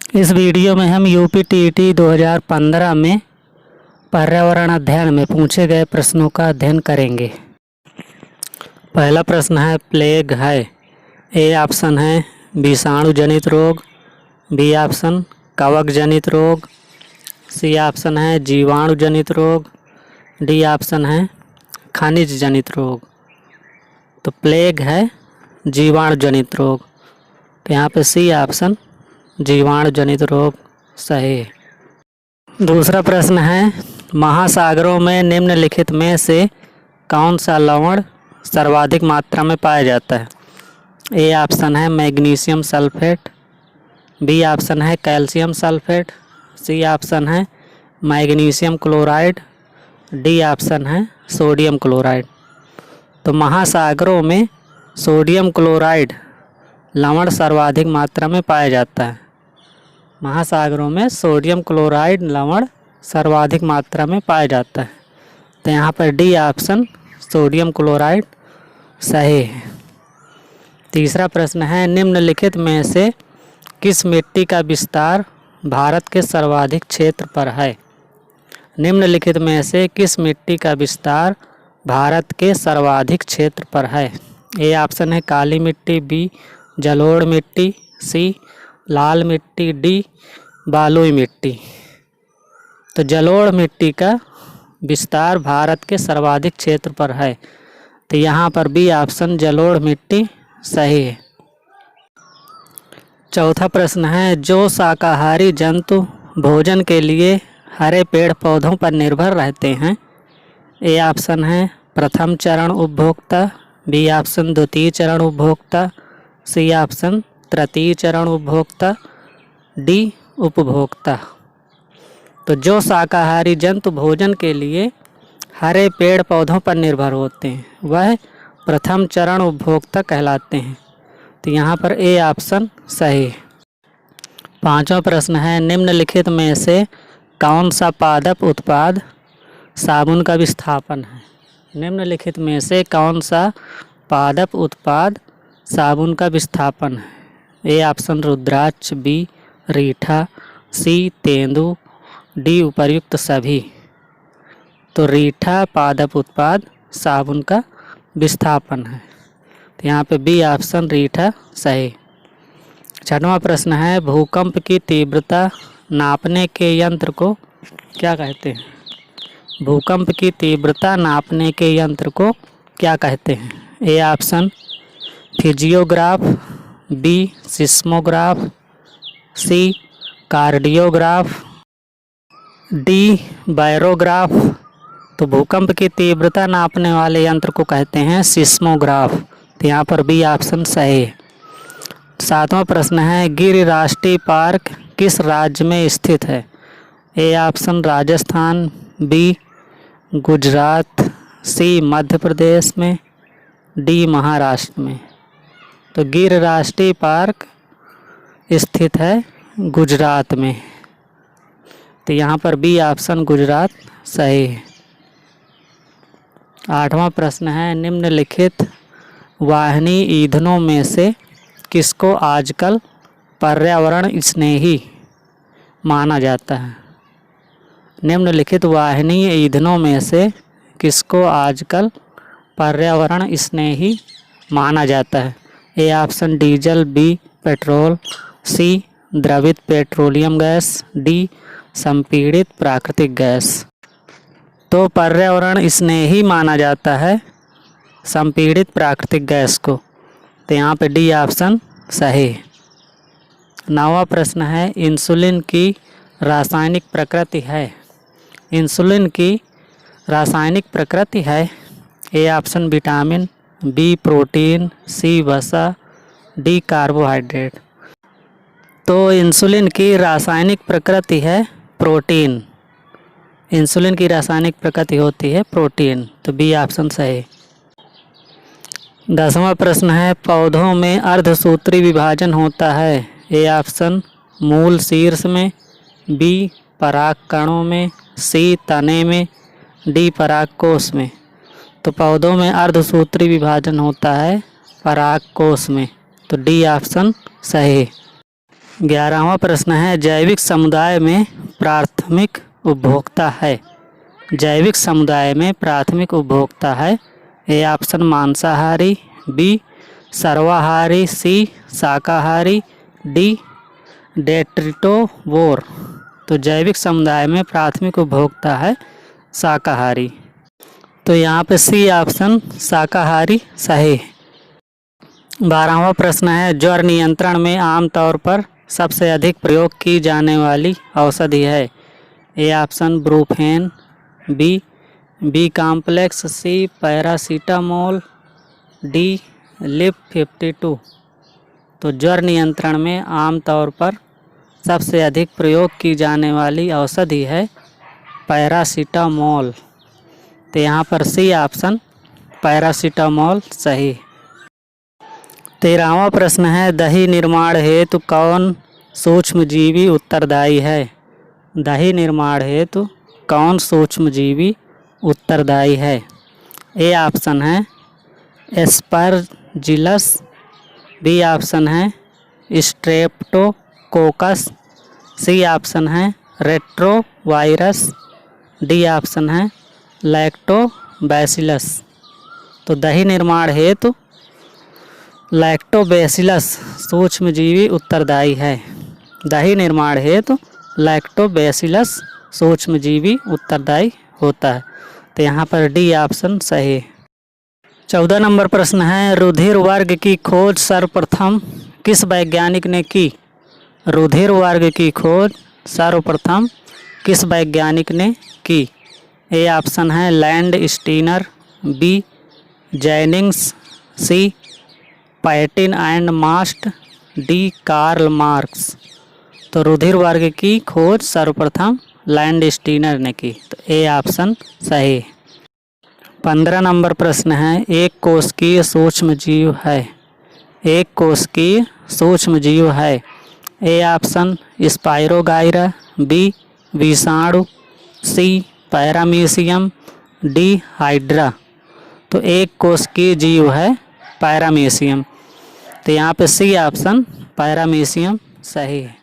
इस वीडियो में हम यूपीटीईटी 2015 में पर्यावरण अध्ययन में पूछे गए प्रश्नों का अध्ययन करेंगे। पहला प्रश्न है प्लेग है। ए ऑप्शन है विषाणु जनित रोग, बी ऑप्शन कवक जनित रोग, सी ऑप्शन है जीवाणु जनित रोग, डी ऑप्शन है खनिज जनित रोग। तो प्लेग है जीवाणु जनित रोग, तो यहाँ पे सी ऑप्शन जीवाणु जनित रोग सही है। दूसरा प्रश्न है महासागरों में निम्नलिखित में से कौन सा लवण सर्वाधिक मात्रा में पाया जाता है। ए ऑप्शन है मैग्नीशियम सल्फेट, बी ऑप्शन है कैल्शियम सल्फेट, सी ऑप्शन है मैग्नीशियम क्लोराइड, डी ऑप्शन है सोडियम क्लोराइड। तो महासागरों में सोडियम क्लोराइड लवण सर्वाधिक मात्रा में पाया जाता है। महासागरों में सोडियम क्लोराइड लवण सर्वाधिक मात्रा में पाया जाता है, तो यहाँ पर डी ऑप्शन सोडियम क्लोराइड सही है। तीसरा प्रश्न है निम्नलिखित में से किस मिट्टी का विस्तार भारत के सर्वाधिक क्षेत्र पर है। निम्नलिखित में से किस मिट्टी का विस्तार भारत के सर्वाधिक क्षेत्र पर है। ए ऑप्शन है काली मिट्टी, बी जलोढ़ मिट्टी, सी लाल मिट्टी, डी बलुई मिट्टी। तो जलोढ़ मिट्टी का विस्तार भारत के सर्वाधिक क्षेत्र पर है, तो यहाँ पर बी ऑप्शन जलोढ़ मिट्टी सही है। चौथा प्रश्न है जो शाकाहारी जंतु भोजन के लिए हरे पेड़ पौधों पर निर्भर रहते हैं। ए ऑप्शन है प्रथम चरण उपभोक्ता, बी ऑप्शन द्वितीय चरण उपभोक्ता, सी ऑप्शन तृतीय चरण उपभोक्ता, डी उपभोक्ता। तो जो शाकाहारी जंतु भोजन के लिए हरे पेड़ पौधों पर निर्भर होते हैं वह प्रथम चरण उपभोक्ता कहलाते हैं, तो यहाँ पर ए ऑप्शन सही है। पांचवा प्रश्न है निम्नलिखित में से कौन सा पादप उत्पाद साबुन का विस्थापन है। निम्नलिखित में से कौन सा पादप उत्पाद साबुन का विस्थापन है। ए ऑप्शन रुद्राक्ष, बी रीठा, सी तेंदू, डी उपर्युक्त सभी। तो रीठा पादप उत्पाद साबुन का विस्थापन है, तो यहाँ पे बी ऑप्शन रीठा सही। छठवां प्रश्न है भूकंप की तीव्रता नापने के यंत्र को क्या कहते हैं। भूकंप की तीव्रता नापने के यंत्र को क्या कहते हैं। A option physiograph, B seismograph, C cardiograph, D barograph. तो भूकंप की तीव्रता नापने वाले यंत्र को कहते हैं सिस्मोग्राफ, तो यहाँ पर बी ऑप्शन सही है। सातवां प्रश्न है गिर राष्ट्रीय पार्क किस राज्य में स्थित है। A option Rajasthan, B Gujarat, C Madhya Pradesh में, डी महाराष्ट्र में। तो गिर राष्ट्रीय पार्क स्थित है गुजरात में, तो यहाँ पर बी ऑप्शन गुजरात सही है। आठवां प्रश्न है निम्नलिखित वाहिनी ईंधनों में से किसको आजकल पर्यावरण स्नेही माना जाता है। निम्नलिखित वाहिनी ईंधनों में से किसको आजकल पर्यावरण स्नेही माना जाता है। A option diesel, B petrol, C द्रवित पेट्रोलियम गैस, डी संपीड़ित प्राकृतिक गैस। तो पर्यावरण स्नेही माना जाता है संपीड़ित प्राकृतिक गैस को, तो यहाँ पे डी ऑप्शन सही है। नौवां प्रश्न है इंसुलिन की रासायनिक प्रकृति है। इंसुलिन की रासायनिक प्रकृति है। A option vitamin, B protein, C वसा, डी कार्बोहाइड्रेट। तो इंसुलिन की रासायनिक प्रकृति है प्रोटीन। इंसुलिन की रासायनिक प्रकृति होती है प्रोटीन, तो बी ऑप्शन सही। 10वां प्रश्न है पौधों में अर्धसूत्री विभाजन होता है। ए ऑप्शन मूल शीर्ष में, बी पराग कणों में, सी तने में, डी परागकोश में। तो पौधों में अर्धसूत्री विभाजन होता है परागकोश में, तो डी ऑप्शन सही। 11वां प्रश्न है, जैविक समुदाय में प्राथमिक उपभोक्ता है। जैविक समुदाय में प्राथमिक उपभोक्ता है। ए ऑप्शन मांसाहारी, बी सर्वाहारी, सी शाकाहारी, डी डेट्रिटोवोर। तो जैविक समुदाय में प्राथमिक उपभोक्ता है शाकाहारी। तो यहाँ पे सी ऑप्शन शाकाहारी सही है। 12वां प्रश्न है, ज्वर नियंत्रण में आमतौर पर सबसे अधिक प्रयोग की जाने वाली औषधि है। A option Brufen, B complex, C paracetamol, D Liv 52। तो ज्वर नियंत्रण में आमतौर पर सबसे अधिक प्रयोग की जाने वाली औषधि है पैरासीटामोल। तो यहाँ पर सी ऑप्शन पैरासीटामोल सही। 13वां प्रश्न है, दही निर्माण हेतु कौन सूक्ष्मजीवी उत्तरदायी है। दही निर्माण हेतु कौन सूक्ष्मजीवी उत्तरदायी है। ए ऑप्शन है एस्परजिलस, बी ऑप्शन है स्ट्रेप्टोकोकस, सी ऑप्शन है रेट्रोवायरस, डी ऑप्शन है लैक्टोबैसिलस। तो दही निर्माण हेतु लैक्टोबैसिलस सूक्ष्मजीवी उत्तरदायी है। दही निर्माण हेतु लैक्टोबैसिलस सूक्ष्मजीवी उत्तरदायी होता है। तो यहाँ पर डी ऑप्शन सही है। 14 नंबर प्रश्न है, रुधिर वर्ग की खोज सर्वप्रथम किस वैज्ञानिक ने की। रुधिर वर्ग की खोज सर्वप्रथम किस वैज्ञानिक ने की। ए ऑप्शन है Landsteiner, B Jennings, C पैटिन एंड मास्ट, डी कार्ल मार्क्स। तो रुधिर वर्ग की खोज सर्वप्रथम लैंड स्टीनर ने की। तो ए ऑप्शन सही। 15 नंबर प्रश्न है, एक कोशिकीय सूक्ष्मजीव है। एक कोशिकीय सूक्ष्मजीव है। ए ऑप्शन स्पाइरोगाइरा, बी विषाणु, सी पैरामीशियम, डी हाइड्रा। तो एक कोशिकीय जीव है पैरामीशियम। तो यहाँ पे सी ऑप्शन पैरामीशियम सही है।